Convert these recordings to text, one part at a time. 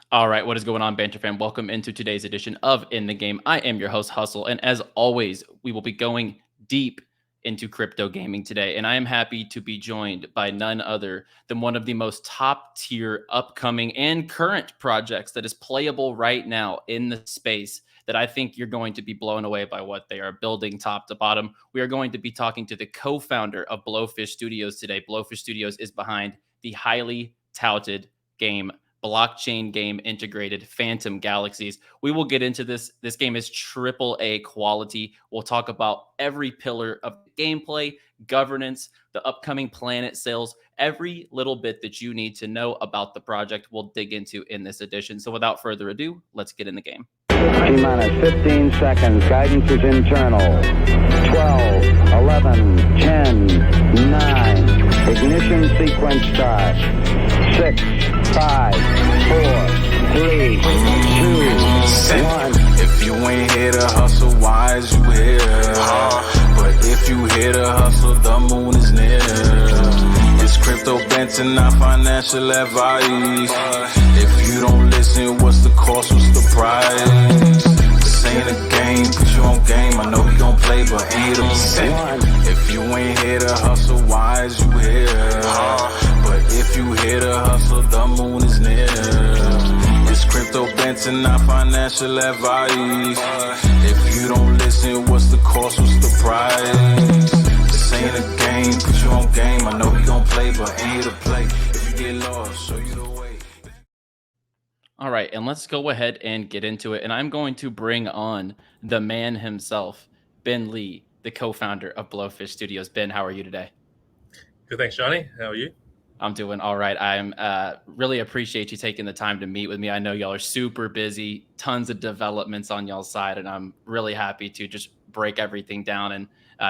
All right, what is going on, Banter fam? Welcome into today's edition of In the Game. I am your host, Hustle, and as always, we will be going deep into crypto gaming today. And I am happy to be joined by none other than one of the most top tier upcoming and current projects that is playable right now in the space that I think you're going to be blown away by what they are building top to bottom. We are going to be talking to the co founder of Blowfish Studios today. Blowfish Studios is behind the highly touted game blockchain game integrated Phantom Galaxies. We will get into this. This game is triple A quality. We'll talk about every pillar of gameplay, governance, the upcoming planet sales, every little bit that you need to know about the project we'll dig into in this edition. So without further ado, let's get in the game. T-minus 15 seconds. Guidance is internal. 12, 11, 10, 9. Ignition sequence start. 6, 5, 4, 3, 2, 1. If you ain't here to hustle, why is you here? But if you here to hustle, the moon is near. It's crypto Banter, not financial advice. If you don't listen, what's the cost, what's the price? This ain't a game, put you on game. I know we gon' play, but ain't a cent. If you ain't here to hustle, why is you here? But if you here to hustle, the moon is near. It's crypto Banter, not financial advice. If you don't listen, what's the cost, what's the price? This ain't a game, put you on game. I know we gon' play, but ain't here to play. If you get lost, show you the way. All right, and let's go ahead and get into it. And I'm going to bring on the man himself, Ben Lee, the co-founder of Blowfish Studios. Ben, how are you today? Good, thanks, Johnny. How are you? I'm doing all right. I'm really appreciate you taking the time to meet with me. I know y'all are super busy, tons of developments on y'all's side, and I'm really happy to just break everything down and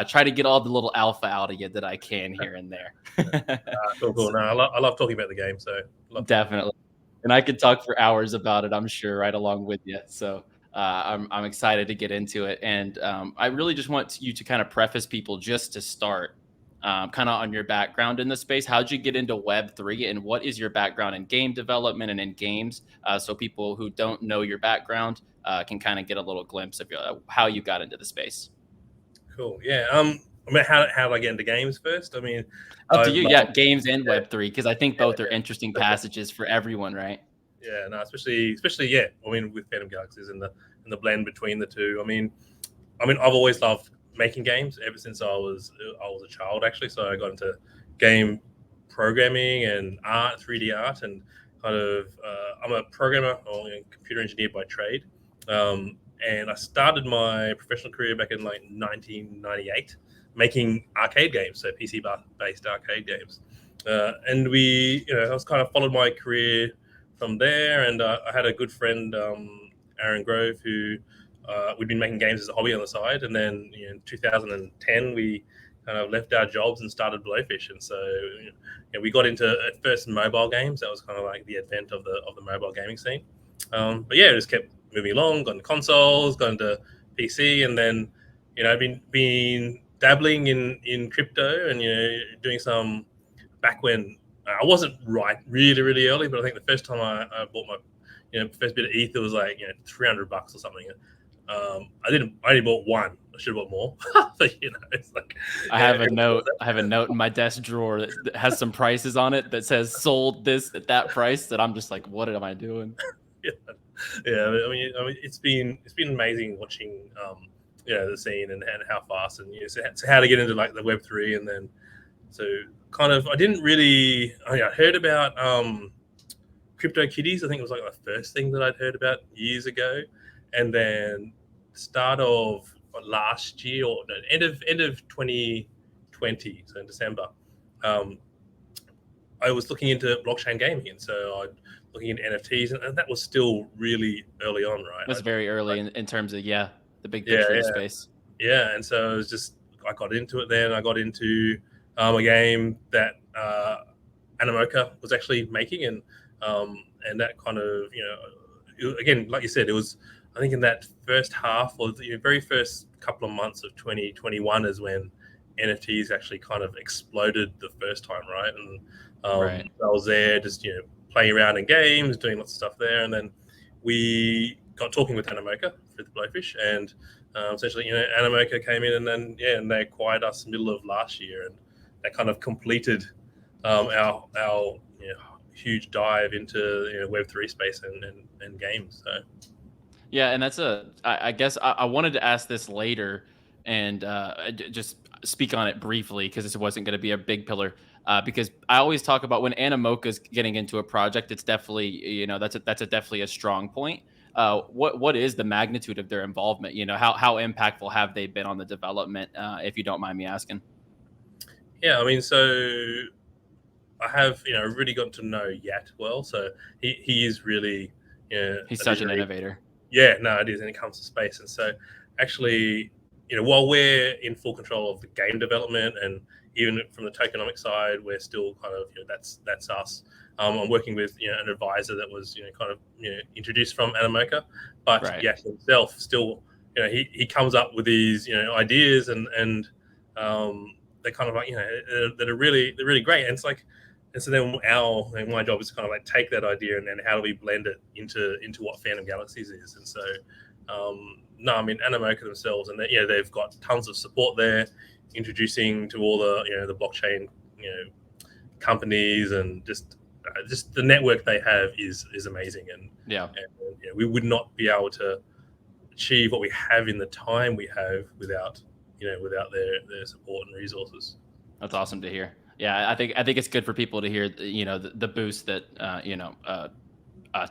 try to get all the little alpha out of you that I can here and there. Cool. No, I love talking about the game, so Definitely. And I could talk for hours about it, I'm sure, right along with you. So I'm excited to get into it. And I really just want you to kind of preface people just to start kind of on your background in the space. How'd you get into Web3 and what is your background in game development and in games? So people who don't know your background can kind of get a little glimpse of how you got into the space. cool. Yeah. I mean, how did I get into games first? I mean, Up to you. Yeah, games and Web3, because I think both are interesting passages for everyone, right? Yeah, no, especially yeah. I mean, with Phantom Galaxies and the blend between the two. I mean, I've always loved making games ever since I was a child, actually. So I got into game programming and art, 3D art, and kind of I'm a programmer or computer engineer by trade. And I started my professional career back in like 1998 making arcade games, so PC-based arcade games. And I was kind of followed my career from there. And I had a good friend, Aaron Grove, who we'd been making games as a hobby on the side. And then in 2010, we kind of left our jobs and started Blowfish. And so we got into at first mobile games. That was kind of like the advent of the mobile gaming scene. But yeah, it just kept moving along, got into consoles, got into PC, and then I've been dabbling in crypto and doing some back when I wasn't really early, but I think the first time I bought my first bit of ETH, it was like $300 or something. I only bought one. I should have bought more. But it's like I have a note in my desk drawer that has some prices on it that says sold this at that price, that I'm just like, what am I doing? Yeah. I mean, it's been amazing watching the scene and how fast and so how to get into like the Web3, and then so kind of I heard about crypto kitties. I think it was like the first thing that I'd heard about years ago, and then start of last year or no, end of 2020, so in December, I was looking into blockchain gaming, and so I looking into NFTs, and that was still really early on, right? That's very early in terms of the big picture of the space. Yeah, and so it was I got into it then. I got into a game that Animoca was actually making, and that kind of again, like you said, it was I think in that first half or the very first couple of months of 2021 is when NFTs actually kind of exploded the first time, right? And Right. I was there just playing around in games, doing lots of stuff there, and then we got talking with Animoca for the Blowfish, and essentially, Animoca came in, and then and they acquired us middle of last year, and that kind of completed our huge dive into Web3 space and games. So. Yeah, and I guess I wanted to ask this later and just speak on it briefly because this wasn't going to be a big pillar. Because I always talk about when Animoca's getting into a project, it's definitely that's definitely a strong point. What is the magnitude of their involvement? How impactful have they been on the development? If you don't mind me asking. Yeah, I mean, so I have really gotten to know Yat well. So he is really He's such an innovator. Yeah, no, it is, and it comes to space. And so, actually, while we're in full control of the game development, and even from the tokenomics side, we're still kind of that's us. I'm working with an advisor that was kind of introduced from Animoca, but Right. Yak himself still he comes up with these ideas and they're kind of like that are really great. And it's like. And so then my job is to kind of like take that idea and then how do we blend it into what Phantom Galaxies is. And so, no, I mean, Animoca themselves, and they've got tons of support there, introducing to all the blockchain companies, and just the network they have is amazing. And we would not be able to achieve what we have in the time we have without their support and resources. That's awesome to hear. Yeah, I think it's good for people to hear, the boost that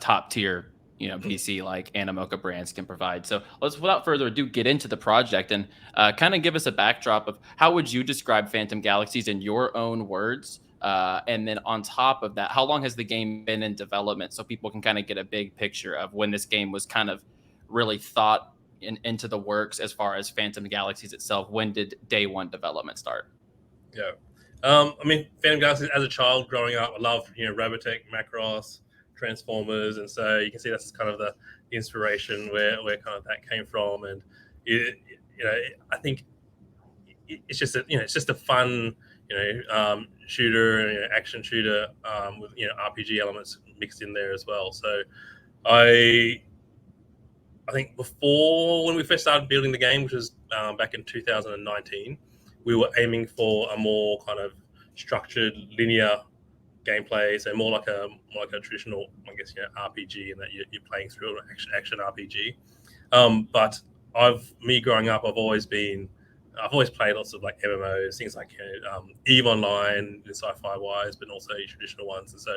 top tier, VC like Animoca brands can provide. So let's, without further ado, get into the project and kind of give us a backdrop of how would you describe Phantom Galaxies in your own words, and then on top of that, how long has the game been in development, so people can kind of get a big picture of when this game was kind of really thought into the works as far as Phantom Galaxies itself. When did day one development start? Yeah. I mean, Phantom Galaxies, as a child growing up, I loved, Robotech, Macross, Transformers. And so you can see that's kind of the inspiration where kind of that came from. And, I think it's just a fun, shooter, action shooter, with, RPG elements mixed in there as well. So I think before, when we first started building the game, which was back in 2019, we were aiming for a more kind of structured, linear gameplay, so more like a traditional, I guess, RPG, in that you're playing through an action RPG. But me growing up, I've always played lots of like MMOs, things like EVE Online, sci-fi wise, but also traditional ones. And so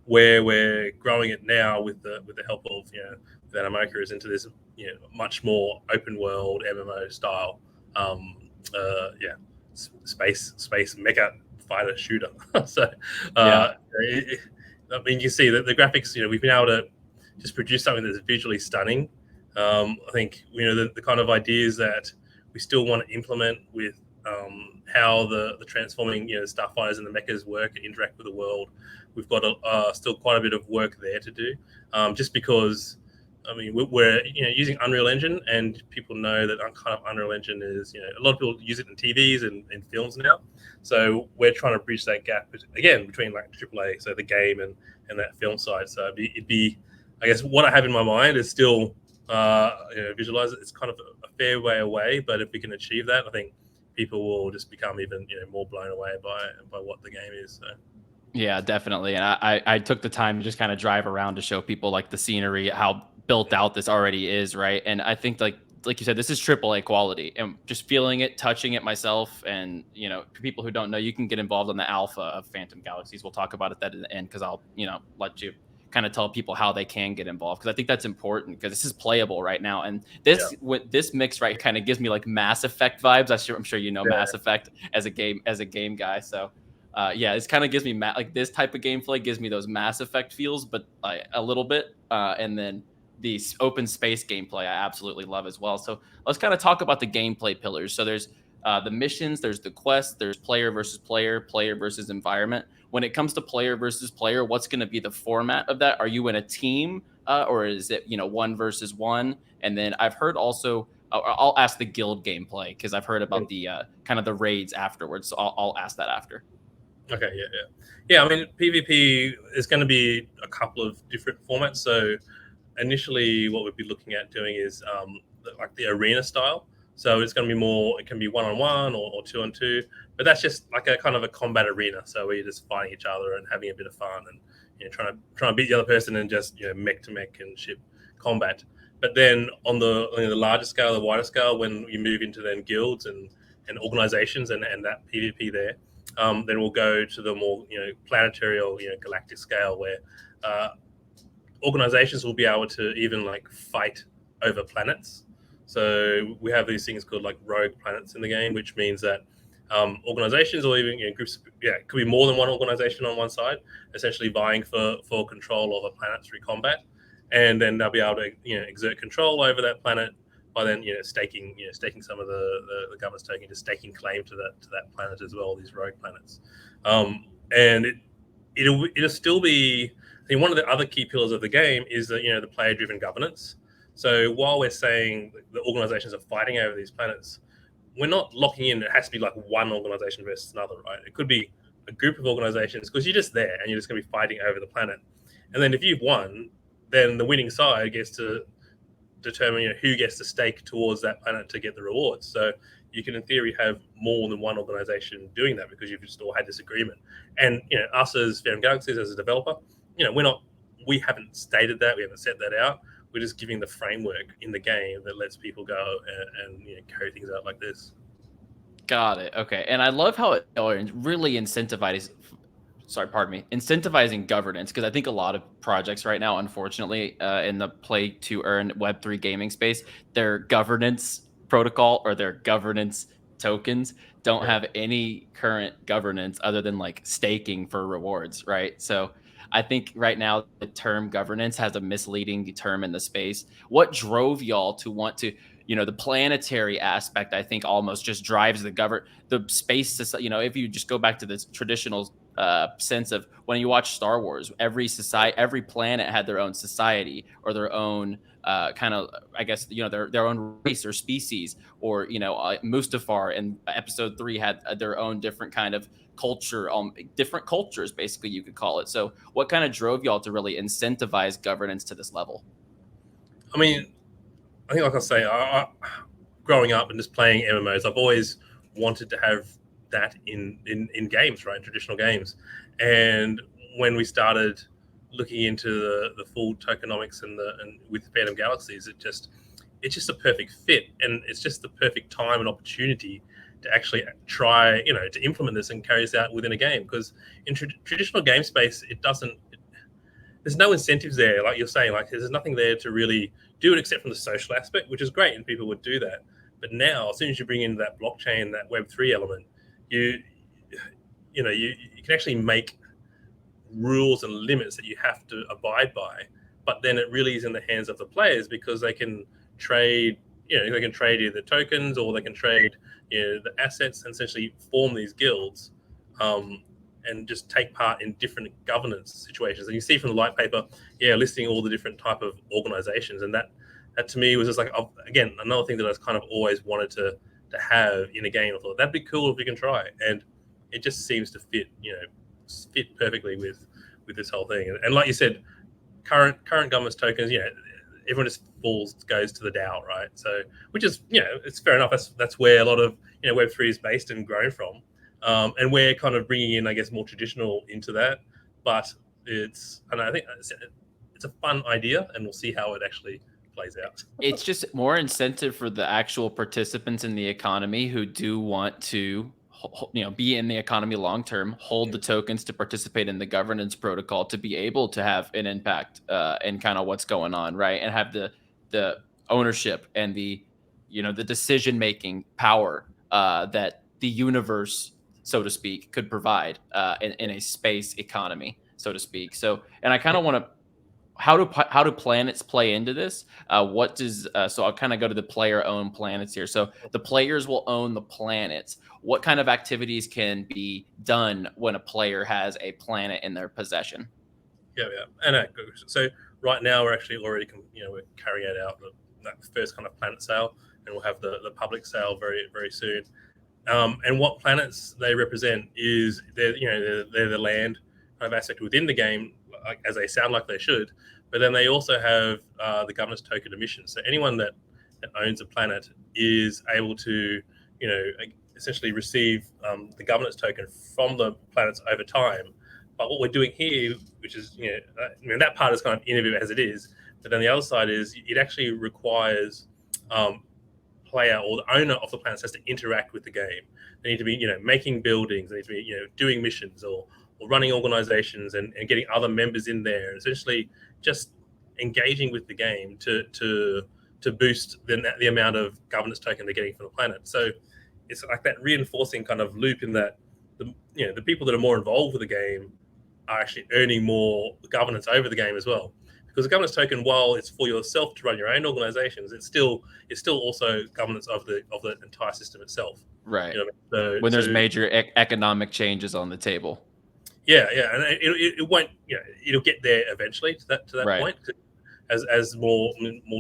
where we're growing it now with the help of with Animoca is into this much more open world MMO style. Space mecha fighter shooter. So I mean, you see that the graphics, we've been able to just produce something that's visually stunning. I think the kind of ideas that we still want to implement with how the transforming starfighters and the mechas work and interact with the world. We've got still quite a bit of work there to do, just because I mean, we're using Unreal Engine, and people know that kind of Unreal Engine is a lot of people use it in TVs and in films now. So we're trying to bridge that gap again between like AAA, so the game and that film side. So it'd be I guess what I have in my mind is still visualize it. It's kind of a fair way away, but if we can achieve that, I think people will just become even more blown away by what the game is. So. Yeah, definitely. And I took the time to just kind of drive around to show people like the scenery, how built out this already is, right? And I think like you said, this is AAA quality, and just feeling it, touching it myself. And for people who don't know, you can get involved in the alpha of Phantom Galaxies. We'll talk about it at the end, because I'll let you kind of tell people how they can get involved, because I think that's important, because this is playable right now. And with this mix right kind of gives me like Mass Effect vibes. I'm sure Mass Effect as a game guy. So it kind of gives me like this type of gameplay gives me those Mass Effect feels, but a little bit. And then the open space gameplay I absolutely love as well. So let's kind of talk about the gameplay pillars. So there's the missions, there's the quest, there's player versus player, player versus environment. When it comes to player versus player, what's going to be the format of that? Are you in a team, or is it one versus one? And then I've heard also, I'll ask the guild gameplay, because I've heard about the kind of the raids afterwards. So I'll ask that after. Okay, yeah. I mean, PvP is going to be a couple of different formats. So initially, what we'd be looking at doing is like the arena style. So it's going to be more. It can be 1-on-1 or 2-on-2, but that's just like a kind of a combat arena. So where you're just fighting each other and having a bit of fun and trying to beat the other person and just mech to mech and ship combat. But then on the larger scale, the wider scale, when you move into then guilds and organizations and that PvP there, then we'll go to the more planetary or galactic scale where organizations will be able to even like fight over planets. So we have these things called like rogue planets in the game, which means that organizations or even groups, it could be more than one organization on one side, essentially vying for control of a planet through combat, and then they'll be able to exert control over that planet by then staking some of the government's token, just staking claim to that planet as well. These rogue planets, and it'll still be. I think one of the other key pillars of the game is that the player-driven governance. So while we're saying the organizations are fighting over these planets, we're not locking in. It has to be like one organization versus another, right? It could be a group of organizations because you're just there and you're just going to be fighting over the planet. And then if you've won, then the winning side gets to determine who gets to stake towards that planet to get the rewards. So you can, in theory, have more than one organization doing that because you've just all had this agreement. And us as Phantom Galaxies, as a developer, we haven't stated that, we haven't set that out. We're just giving the framework in the game that lets people go and carry things out like this. Got it. Okay. And I love how it really incentivizing governance, because I think a lot of projects right now, unfortunately, in the play to earn Web3 gaming space, their governance protocol or their governance tokens don't have any current governance other than like staking for rewards, right? So I think right now the term governance has a misleading term in the space. What drove y'all to want to, the planetary aspect, I think almost just drives the space. If you just go back to this traditional sense of when you watch Star Wars, every planet had their own society or their own kind of, I guess, their own race or species, or Mustafar in Episode 3 had their own different kind of culture, different cultures, basically you could call it. So what kind of drove y'all to really incentivize governance to this level? I mean, I think, like I say, growing up and just playing MMOs, I've always wanted to have that in games, right? In traditional games. And when we started looking into the full tokenomics and with Phantom Galaxies, it's just a perfect fit, and it's just the perfect time and opportunity to actually try, to implement this and carry this out within a game. Because in traditional game space, there's no incentives there, like you're saying. Like there's nothing there to really do it except from the social aspect, which is great, and people would do that. But now, as soon as you bring in that blockchain, that Web3 element, you can actually make rules and limits that you have to abide by. But then it really is in the hands of the players, because they can trade. They can trade either tokens or they can trade the assets and essentially form these guilds, and just take part in different governance situations. And you see from the Whitepaper, listing all the different type of organizations, and that to me was just like, again, another thing that I kind of always wanted to have in a game. I thought that'd be cool if we can try it, and it just seems to fit perfectly with this whole thing. And like you said, current government's tokens, everyone just goes to the DAO, right? So, which is, it's fair enough. That's where a lot of Web3 is based and grown from, and we're kind of bringing in, I guess, more traditional into that. But I think it's a fun idea, and we'll see how it actually plays out. It's just more incentive for the actual participants in the economy who do want to be in the economy long term, hold the tokens to participate in the governance protocol, to be able to have an impact in kind of what's going on, right? And have the ownership and the the decision making power that the universe, so to speak, could provide in a space economy, so to speak. So, and I kind of want to, how do planets play into this? So I'll kind of go to the player owned planets here. So the players will own the planets. What kind of activities can be done when a player has a planet in their possession? Yeah. And so right now we're actually already we're carrying out that first kind of planet sale, and we'll have the public sale very, very soon. And what planets they represent is they're the land kind of aspect within the game, as they sound like they should. But then they also have the governance token emissions. So anyone that owns a planet is able to essentially receive the governance token from the planets over time. But what we're doing here, which is that part is kind of innovative as it is, but then the other side is it actually requires player or the owner of the planet has to interact with the game. They need to be making buildings, they need to be doing missions or running organizations and getting other members in there, and essentially just engaging with the game to boost the amount of governance token they're getting from the planet. So it's like that reinforcing kind of loop in that the people that are more involved with the game are actually earning more governance over the game as well. Because the governance token, while it's for yourself to run your own organizations, it's still also governance of the entire system itself. Right. So, when there's major economic changes on the table. Yeah, and it won't. It'll get there eventually to that right. point. As more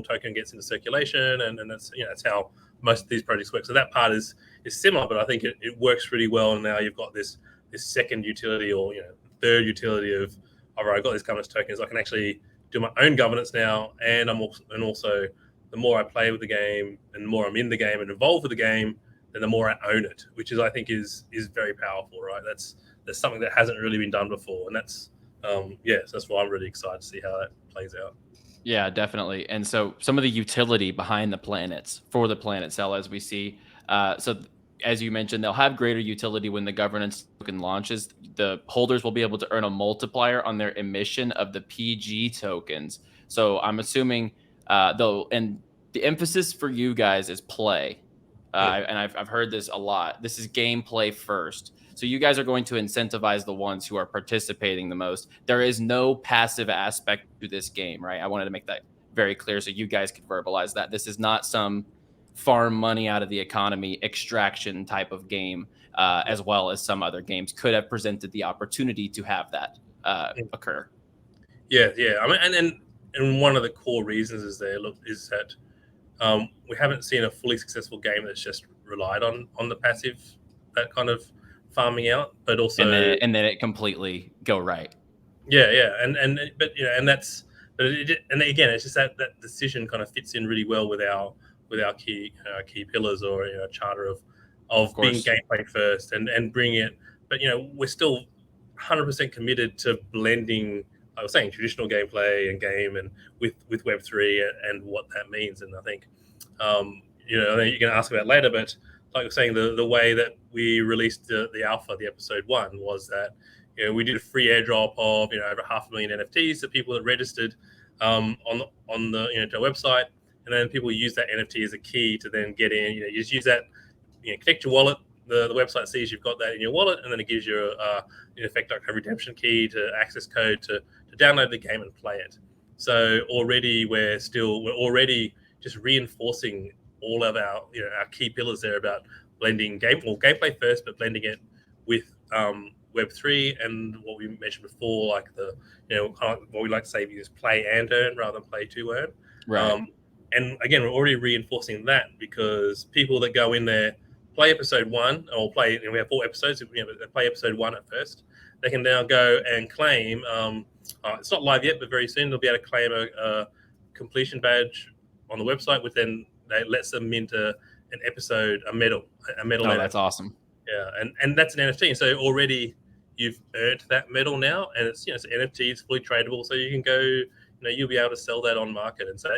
token gets into circulation, and that's that's how most of these projects work. So that part is similar, but I think it works really well. And now you've got this second utility or third utility of all right, I've got these governance tokens. I can actually do my own governance now, and also the more I play with the game and the more I'm in the game and involved with the game, then the more I own it, which is I think is very powerful, right? That's something that hasn't really been done before, and that's so that's why I'm really excited to see how that plays out. Yeah, definitely. And so some of the utility behind the planets for the planet cell, as we see, as you mentioned, they'll have greater utility when the governance token launches. The holders will be able to earn a multiplier on their emission of the PG tokens. So I'm assuming and the emphasis for you guys is play. And I've heard this a lot. This is gameplay first. So you guys are going to incentivize the ones who are participating the most. There is no passive aspect to this game, right? I wanted to make that very clear so you guys could verbalize that. This is not some farm money out of the economy extraction type of game, as well as some other games could have presented the opportunity to have that occur. Yeah. I mean, and one of the core reasons is that we haven't seen a fully successful game that's just relied on the passive, that kind of farming out, but also and then it completely go right. Yeah, and that's and again, it's just that decision kind of fits in really well with our key pillars or charter of being gameplay first and bring it. But we're still 100% committed to blending. I was saying traditional gameplay and game and with Web3 and what that means. And I think I think you're going to ask about later, but like I was saying, the way that we released the alpha, the episode 1, was that we did a free airdrop of over 500,000 NFTs that people had registered on the to our website, and then people use that NFT as a key to then get in. You just use that, connect your wallet. The website sees you've got that in your wallet, and then it gives you in effect like a redemption key to access code to download the game and play it. So already we're already just reinforcing all of our our key pillars there about blending gameplay first, but blending it with Web3 and what we mentioned before, like the what we like to say is play and earn rather than play to earn. Right. And again, we're already reinforcing that because people that go in there play episode 1 or play, we have 4 episodes. They play episode 1 at first. They can now go and claim. It's not live yet, but very soon they'll be able to claim a completion badge on the website, which then that lets them into an episode, a medal. Oh, NFT. That's awesome. Yeah, and that's an NFT. And so already you've earned that medal now, and it's it's an NFT. It's fully tradable, so you can go. You'll be able to sell that on market. And so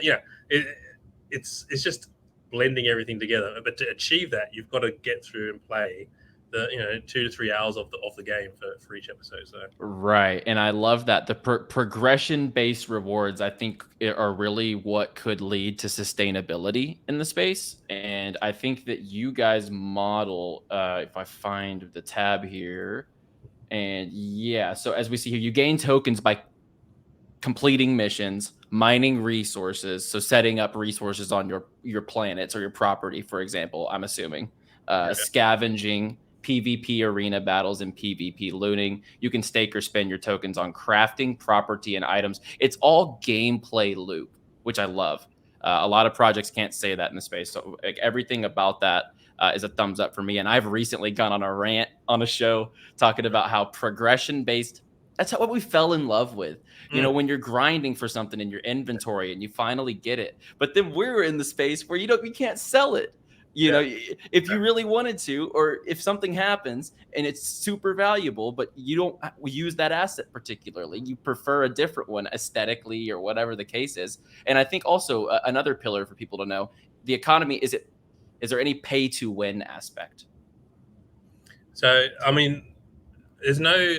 it's just blending everything together. But to achieve that, you've got to get through and play the 2 to 3 hours of the game for each episode. So right, and I love that the progression based rewards I think are really what could lead to sustainability in the space. And I think that you guys model if I find the tab here, and so as we see here, you gain tokens by completing missions, mining resources, so setting up resources on your planets or your property, for example, I'm assuming, scavenging, PvP arena battles, and PvP looting. You can stake or spend your tokens on crafting, property, and items. It's all gameplay loop, which I love. A lot of projects can't say that in the space. So like everything about that is a thumbs up for me. And I've recently gone on a rant on a show talking about how progression based. That's what we fell in love with. When you're grinding for something in your inventory and you finally get it, but then we're in the space where you can't sell it. If you really wanted to, or if something happens and it's super valuable, but you don't use that asset particularly, you prefer a different one aesthetically or whatever the case is. And I think also another pillar for people to know, the economy, is there any pay to win aspect? So, I mean, there's no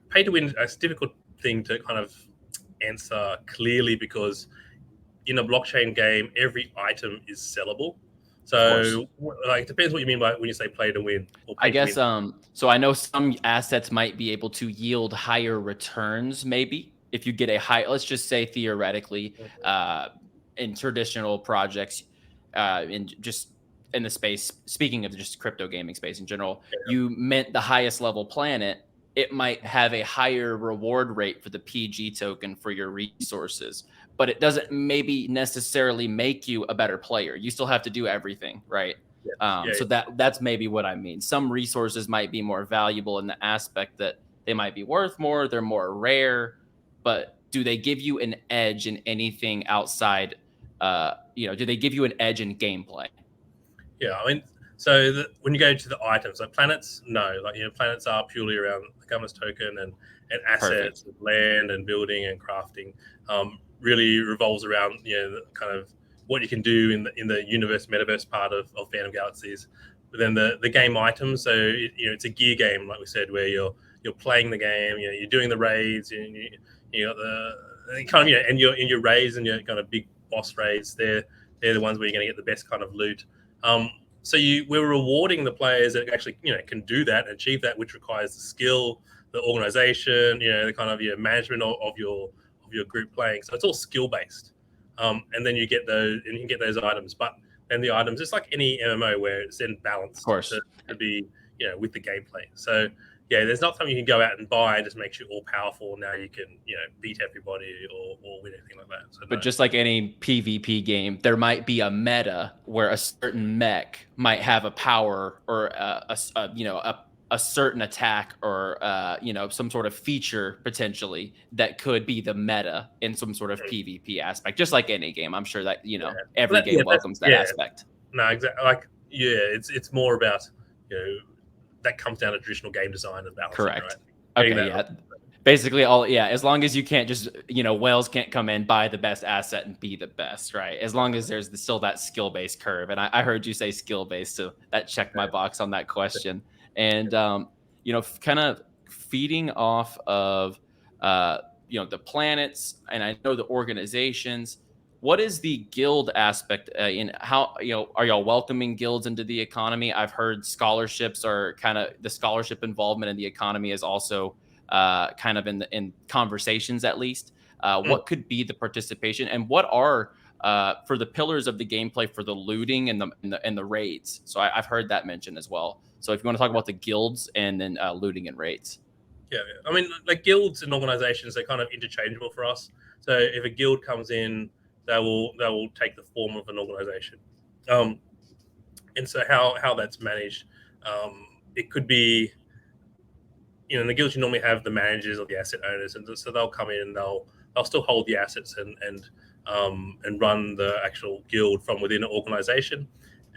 pay to win. It's a difficult thing to kind of answer clearly because in a blockchain game, every item is sellable. So, like, it depends what you mean by when you say play to win. Or pay I guess to win. so I know some assets might be able to yield higher returns, maybe if you get a high, let's just say theoretically, in traditional projects, in the space, speaking of just crypto gaming space in general, you mint the highest level planet, it might have a higher reward rate for the PG token for your resources, but it doesn't maybe necessarily make you a better player. You still have to do everything, right? So that's maybe what I mean. Some resources might be more valuable in the aspect that they might be worth more, they're more rare, but do they give you an edge in anything outside? Do they give you an edge in gameplay? Yeah, I mean, so when you go to the items, like planets, no, like planets are purely around the governance token and assets, and land and building and crafting. Really revolves around kind of what you can do in the universe metaverse part of Phantom Galaxies. But then the game items, so it's a gear game, like we said, where you're playing the game, you're doing the raids, you got the kind of and you're in your raids and your kind of big boss raids. They're the ones where you're going to get the best kind of loot. So we're rewarding the players that actually can do that and achieve that, which requires the skill, the organization, the kind of management of your group playing. So it's all skill based, and then you can get those items. But then the items, it's like any MMO where it's then balanced, of course, to be with the gameplay. So there's not something you can go out and buy and just makes you all powerful. Now you can beat everybody or win anything like that. So but just like any PvP game, there might be a meta where a certain mech might have a power or a certain attack or some sort of feature potentially that could be the meta in some sort of PvP aspect. Just like any game, I'm sure that every game welcomes that aspect. No, exactly. Like it's more about that comes down to traditional game design and balancing. Correct. Right? Okay. Basically as long as you can't just whales can't come in, buy the best asset and be the best, right? As long as there's still that skill-based curve. And I heard you say skill-based, so that checked my box on that question. And kind of feeding off of the planets, and I know the organizations, what is the guild aspect in how are y'all welcoming guilds into the economy? I've heard scholarships are kind of the scholarship involvement in the economy is also kind of in conversations, at least. What could be the participation, and what are for the pillars of the gameplay for the looting and the raids? So I've heard that mentioned as well. So if you want to talk about the guilds and then looting and raids. Yeah, I mean, like guilds and organizations, they're kind of interchangeable for us. So if a guild comes in, they will take the form of an organization. And so how that's managed, it could be, in the guilds you normally have the managers or the asset owners, and so they'll come in and they'll still hold the assets and run the actual guild from within an organization.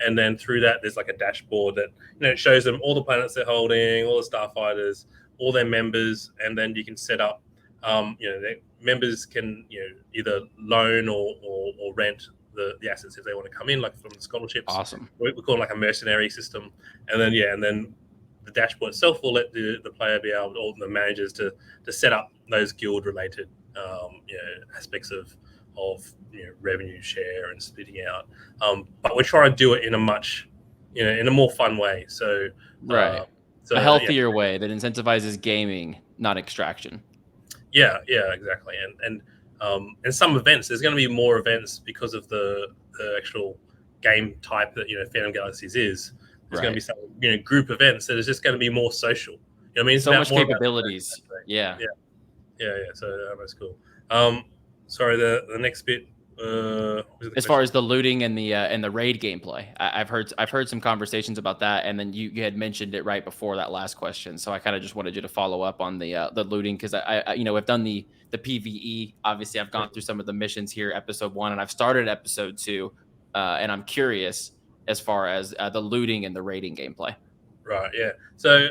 And then through that, there's like a dashboard that it shows them all the planets they're holding, all the starfighters, all their members, and then you can set up. The members can either loan or rent the assets if they want to come in, like from the scholarships. Awesome. We call it like a mercenary system, and then the dashboard itself will let the player be able, all the managers, to set up those guild related aspects of revenue share and splitting out. But we're trying to do it in a much in a more fun way. So right. A healthier way that incentivizes gaming, not extraction. Yeah, exactly. And some events, there's going to be more events because of the actual game type that Phantom Galaxies is. There's going to be some group events that is just going to be more social. I mean, it's so much capabilities. Yeah. So that's cool. Sorry, the next bit As far as the looting and the raid gameplay, I've heard some conversations about that, and then you had mentioned it right before that last question. So I kind of just wanted you to follow up on the looting, because I I've done the PVE. Obviously, I've gone through some of the missions here, episode 1, and I've started episode 2, and I'm curious as far as the looting and the raiding gameplay. Right. Yeah. So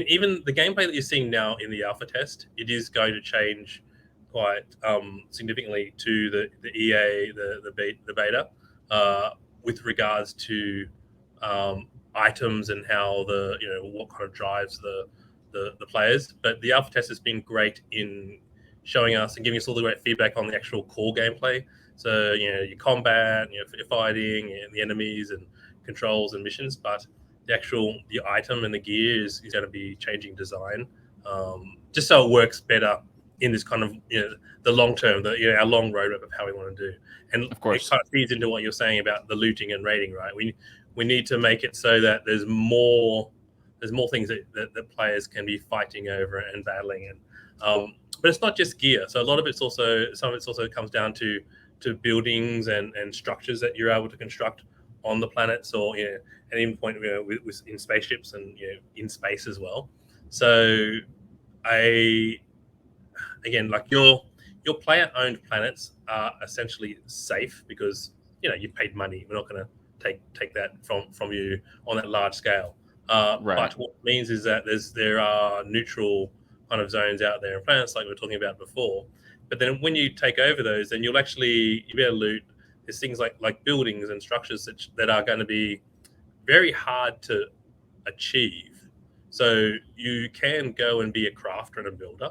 even the gameplay that you're seeing now in the alpha test, it is going to change quite significantly to the EA, the beta, with regards to items and how what kind of drives the players. But the alpha test has been great in showing us and giving us all the great feedback on the actual core gameplay. So your combat, your fighting, and the enemies and controls and missions, but the item and the gear is going to be changing design, just so it works better in this kind of the long term, our long roadmap of how we want to do. And of course, it kind of feeds into what you're saying about the looting and raiding, right? We need to make it so that there's more things that players can be fighting over and battling, and but it's not just gear. So a lot of it's also comes down to buildings and structures that you're able to construct on the planets, or at any point in spaceships and in space as well. So again, like your player owned planets are essentially safe because you've paid money. We're not going to take that from you on that large scale. Right. But what it means is that there are neutral kind of zones out there in planets, like we were talking about before. But then when you take over those, then you'll be able to loot. There's things like buildings and structures that are going to be very hard to achieve. So you can go and be a crafter and a builder.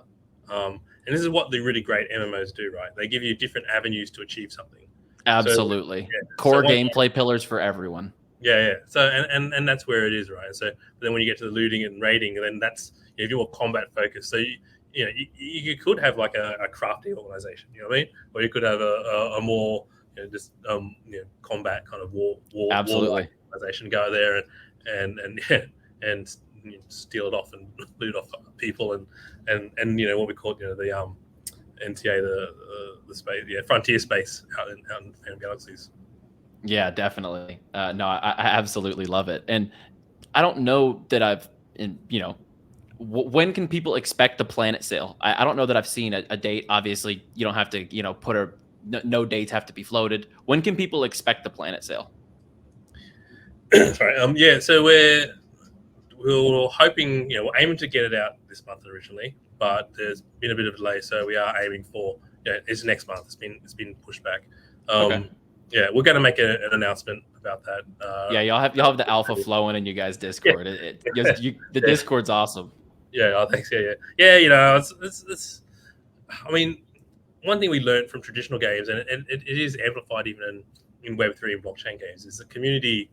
And this is what the really great MMOs do, right? They give you different avenues to achieve something. Absolutely. Core gameplay pillars for everyone. Yeah. So and that's where it is, right? So then when you get to the looting and raiding, then that's if you're combat focused. So you could have like a crafting organization, you know what I mean? Or you could have a more combat kind of war Absolutely organization, go there and steal it off and loot off people and what we call the NTA, the space, frontier space out in Phantom Galaxies. Yeah, definitely. No, I absolutely love it, and I don't know that when can people expect the planet sale? I don't know that I've seen a date. Obviously, you don't have to put no dates have to be floated. When can people expect the planet sale? Sorry. So we're hoping, we're aiming to get it out this month originally, but there's been a bit of a delay, so we are aiming for it's next month. It's been pushed back. Okay. Yeah, we're going to make an announcement about that. Y'all have the alpha flowing in you guys' Discord. The Discord's awesome. Yeah, thanks. Yeah. It's I mean, one thing we learned from traditional games, and it is amplified even in Web3 and blockchain games, is the community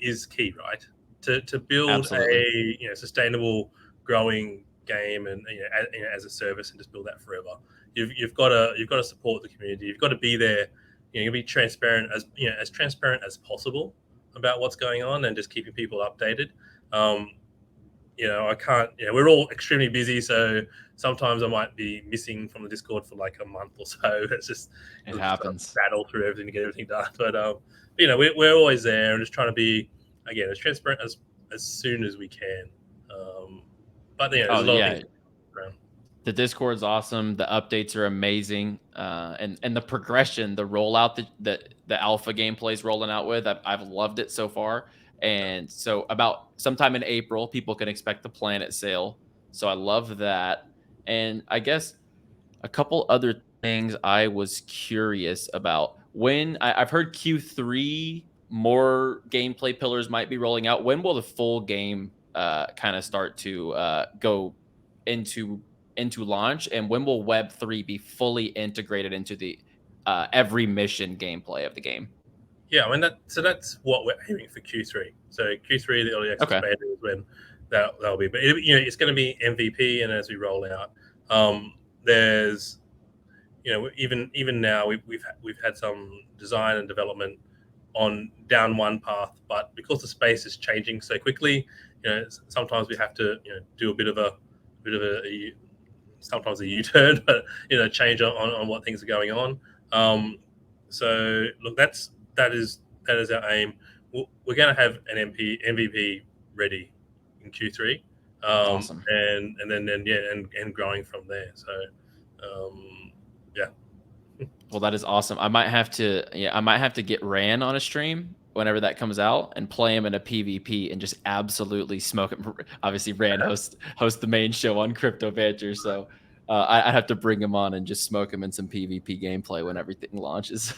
is key, right? To build Absolutely. a sustainable, growing game and as a service, and just build that forever. You've got to support the community. You've got to be there. You be transparent as transparent as possible about what's going on, and just keeping people updated. I can't. We're all extremely busy, so sometimes I might be missing from the Discord for like a month or so. It happens. Battle through everything to get everything done, but we're always there and just trying to be as transparent as soon as we can. But there's a lot of things around. The Discord's awesome. The updates are amazing, and the progression, the rollout that the alpha gameplay is rolling out with, I've loved it so far. And so about sometime in April, people can expect the planet sale. So I love that. And I guess a couple other things I was curious about. When I've heard Q3 more gameplay pillars might be rolling out. When will the full game kind of start to go into launch, and when will Web3 be fully integrated into the every mission gameplay of the game? Yeah, I mean that's what we're aiming for Q3. So Q3, the early access beta is when that'll be. But it's going to be MVP, and as we roll out, there's even now we've had some design and development on down one path, but because the space is changing so quickly, sometimes we have to do a bit of a sometimes a U-turn, but change on what things are going on. So look, that is our aim. We're going to have an MVP ready in Q3, Awesome. and then yeah, and growing from there. So yeah. Well, that is awesome. I might have to get Ran on a stream whenever that comes out and play him in a PvP and just absolutely smoke him. Obviously, Ran host the main show on Crypto Banter, so I'd have to bring him on and just smoke him in some PvP gameplay when everything launches.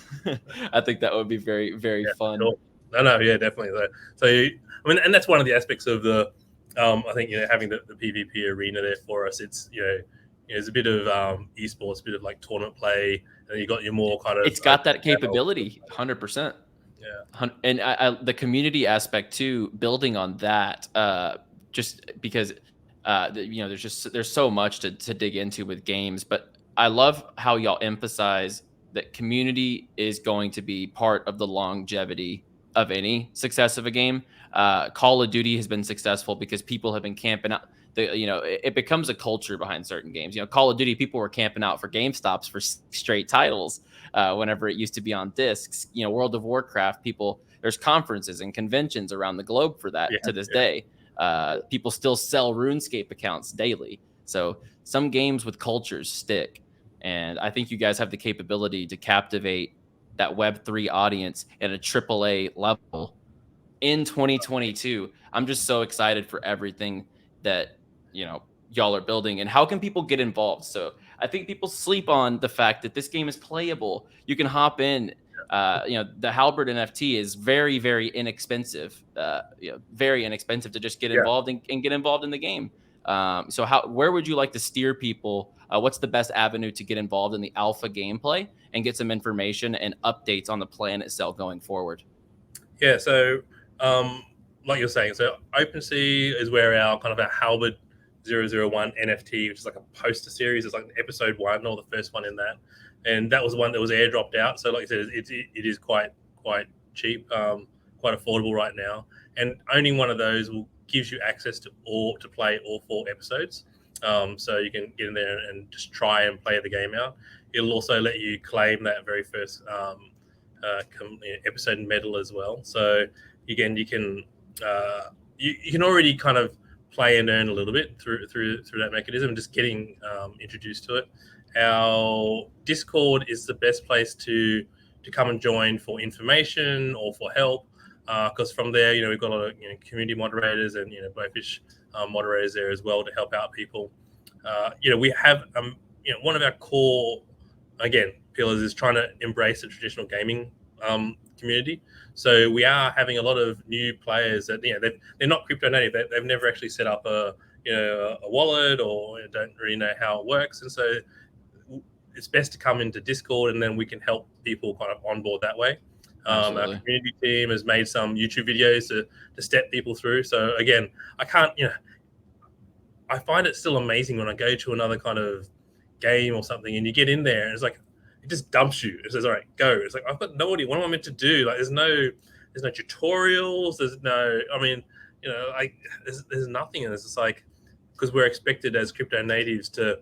I think that would be very, very Yeah, fun. sure. No, yeah, definitely. So, I mean, and that's one of the aspects of the, I think, having the PvP arena there for us. It's, there's a bit of esports, a bit of like tournament play, and you got your more kind of. It's got that capability, 100%. Yeah. And the community aspect too, building on that, just because there's so much to dig into with games, but I love how y'all emphasize that community is going to be part of the longevity of any success of a game. Call of Duty has been successful because people have been camping out. It becomes a culture behind certain games. Call of Duty, people were camping out for GameStops for straight titles whenever it used to be on discs. World of Warcraft, there's conferences and conventions around the globe for that to this day. People still sell RuneScape accounts daily. So some games with cultures stick. And I think you guys have the capability to captivate that Web3 audience at a AAA level in 2022. I'm just so excited for everything that, y'all are building. And how can people get involved? So I think people sleep on the fact that this game is playable. You can hop in. The Halberd NFT is very, very inexpensive. Very inexpensive to just get involved and get involved in the game. So where would you like to steer people? What's the best avenue to get involved in the alpha gameplay and get some information and updates on the plan itself going forward? Yeah. So, like you're saying, so OpenSea is where our kind of our Halberd 001 NFT, which is like a poster series. It's like episode 1 or the first one in that, and that was one that was airdropped out. So, like I said, it is quite cheap, quite affordable right now. And owning one of those gives you access to play all 4 episodes. So you can get in there and just try and play the game out. It'll also let you claim that very first episode medal as well. So again, you can already kind of play and earn a little bit through that mechanism, just getting introduced to it. Our Discord is the best place to come and join for information or for help, because from there, we've got a lot of community moderators and Blowfish moderators there as well to help out people. We have one of our core pillars is trying to embrace the traditional gaming community. So we are having a lot of new players that they're not crypto native. They've never actually set up a wallet or don't really know how it works, and so it's best to come into Discord, and then we can help people kind of onboard that way. Our community team has made some YouTube videos to step people through. So again, I find it still amazing when I go to another kind of game or something, and you get in there, and it's like it just dumps you. It says, "All right, go." It's like I've got no idea what am I meant to do. Like there's no tutorials. There's no. I mean, there's nothing, and it's just like because we're expected as crypto natives to,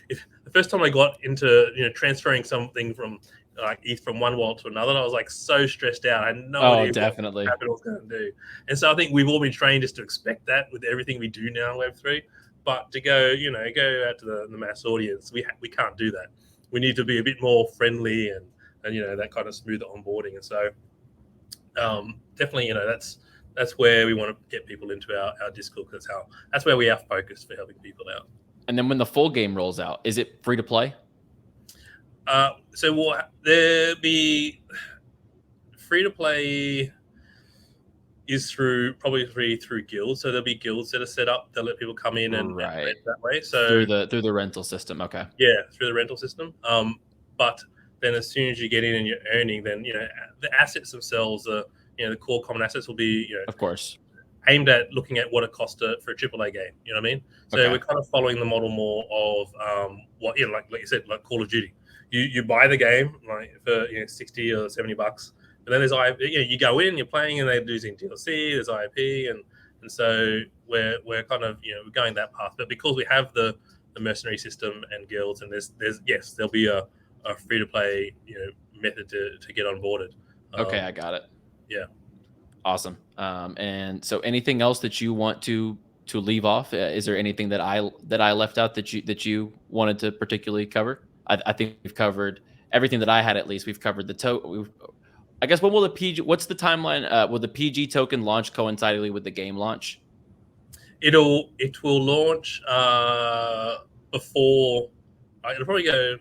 if the first time I got into transferring something from like ETH from one wallet to another, I was like so stressed out. I had no idea definitely what was going to do. And so I think we've all been trained just to expect that with everything we do now in Web3. But to go out to the mass audience, we can't do that. We need to be a bit more friendly and that kind of smoother onboarding. And so definitely, that's where we want to get people into our Discord, because that's where we are focused for helping people out. And then when the full game rolls out, is it free to play? So there be free to play is probably through guilds. So there'll be guilds that are set up. They'll let people come in and rent that way. So through the rental system. Okay. Yeah, through the rental system. But then as soon as you get in and you're earning, then the assets themselves, the core common assets will be of course aimed at looking at what it costs for a AAA game. You know what I mean? So we're kind of following the model more of like you said, like Call of Duty. You buy the game like for $60 or $70, but then there's you go in, you're playing, and they're using DLC. There's IP, and so we're kind of we're going that path. But because we have the mercenary system and guilds, and there'll be a a free to play method to get onboarded. Okay, I got it. Yeah. Awesome. And so anything else that you want to leave off? Is there anything that I left out that you wanted to particularly cover? I think we've covered everything that I had. At least we've covered I guess when will the PG? What's the timeline? Will the PG token launch coincidentally with the game launch? It will launch before. It'll probably go.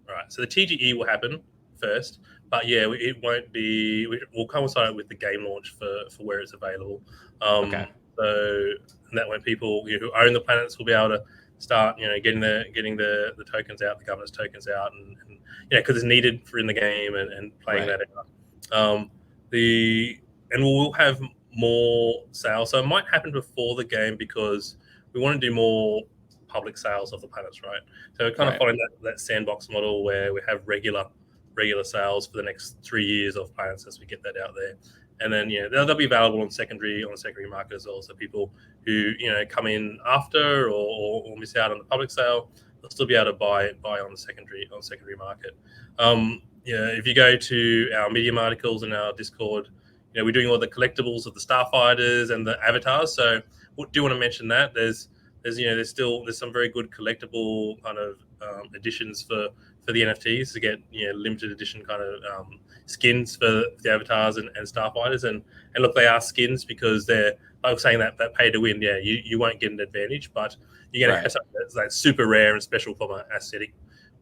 All right. So the TGE will happen first, but yeah, it won't be. We'll coincide with the game launch for where it's available. Okay. So that when people who own the planets will be able to start, getting the tokens out, the governance tokens out, and because it's needed for in the game and playing Right. that out. And we'll have more sales. So it might happen before the game because we want to do more public sales of the planets, right? So we're kind of following that sandbox model where we have regular sales for the next 3 years of planets as we get that out there. And then they'll be available on the secondary market as well. So people who come in after or miss out on the public sale, they'll still be able to buy on the secondary market. If you go to our Medium articles and our Discord, we're doing all the collectibles of the starfighters and the avatars. So we do want to mention that there's some very good collectible kind of additions for the NFTs to get limited edition kind of skins for the avatars and starfighters, and look, they are skins because they're like saying that pay to win. Yeah, you won't get an advantage, but you're gonna have something that's like super rare and special from an aesthetic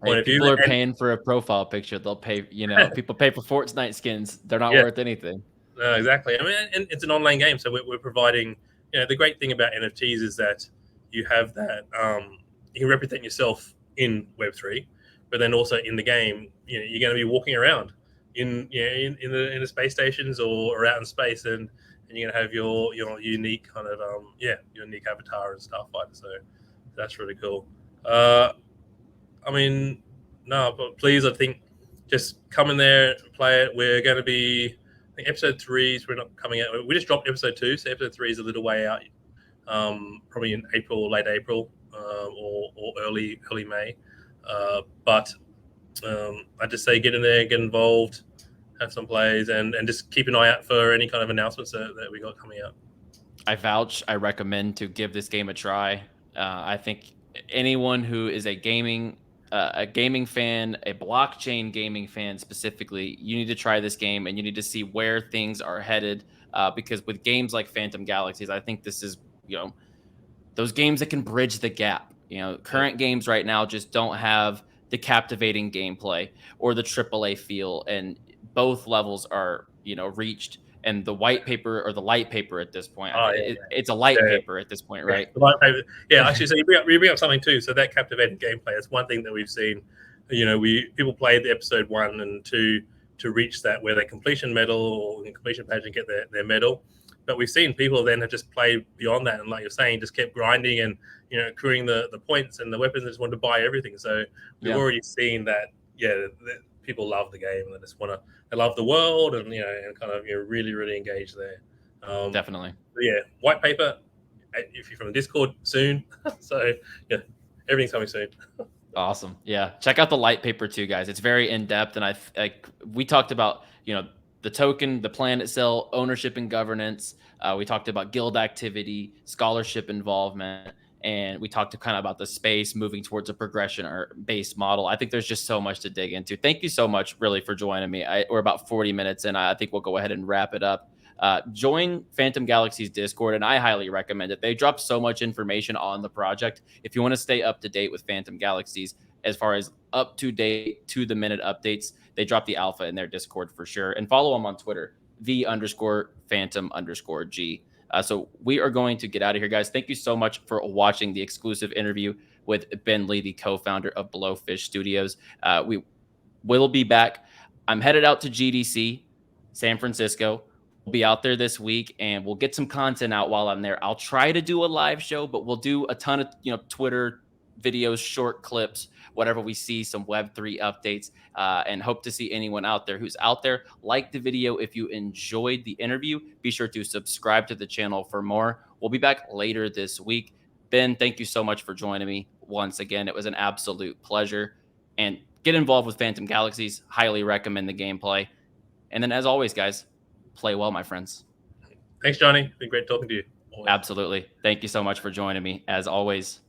point of view. People are paying for a profile picture. They'll pay. People pay for Fortnite skins. They're not worth anything. No, exactly. I mean, and it's an online game, so we're providing. The great thing about NFTs is that you have that you can represent yourself in Web3, but then also in the game, you're going to be walking around in the space stations or out in space, and you're going to have your unique kind of your unique avatar and starfighter. So that's really cool. I mean, no, but please, I think just come in there and play it. We're going to be, I think episode 3 is we're not coming out. We just dropped episode 2, so episode 3 is a little way out. Probably in April, late April, or early May. But I just say get in there, get involved, have some plays, and just keep an eye out for any kind of announcements that we got coming out. I vouch. I recommend to give this game a try. I think anyone who is a gaming fan, a blockchain gaming fan specifically, you need to try this game and you need to see where things are headed. Because with games like Phantom Galaxies, I think this is those games that can bridge the gap. Current games right now just don't have the captivating gameplay or the AAA feel, and both levels are reached. And the white paper or the light paper at this point, it's a light paper at this point, right? The light paper. Yeah, actually, so you bring up something too. So that captivating gameplay, that's one thing that we've seen. People played the episode 1 and 2 to reach that where they completion medal or completion page and get their medal. But we've seen people then have just played beyond that, and like you're saying, just kept grinding and accruing the points and the weapons, and just wanted to buy everything. So we've already seen that. That people love the game and they love the world, and and kind of really really engaged there. Definitely. White paper. If you're from the Discord soon, so everything's coming soon. Awesome. Yeah, check out the light paper too, guys. It's very in depth, and we talked about the token, the plan itself, ownership and governance. We talked about guild activity, scholarship involvement, and we talked kind of about the space moving towards a progression or base model. I think there's just so much to dig into. Thank you so much, really, for joining me. We're about 40 minutes in. I think we'll go ahead and wrap it up. Join Phantom Galaxies Discord, and I highly recommend it. They drop so much information on the project. If you want to stay up to date with Phantom Galaxies, as far as up to date, to the minute updates, they drop the alpha in their Discord for sure. And follow them on Twitter, _Phantom_G. So we are going to get out of here, guys. Thank you so much for watching the exclusive interview with Ben Lee, the co-founder of Blowfish Studios. We will be back. I'm headed out to GDC, San Francisco. We'll be out there this week, and we'll get some content out while I'm there. I'll try to do a live show, but we'll do a ton of Twitter videos, short clips, whatever we see, some Web3 updates, and hope to see anyone out there who's out there. Like the video if you enjoyed the interview. Be sure to subscribe to the channel for more. We'll be back later this week. Ben, thank you so much for joining me once again. It was an absolute pleasure. And get involved with Phantom Galaxies. Highly recommend the gameplay. And then, as always, guys, play well, my friends. Thanks, Johnny. Been great talking to you. Always. Absolutely. Thank you so much for joining me, as always.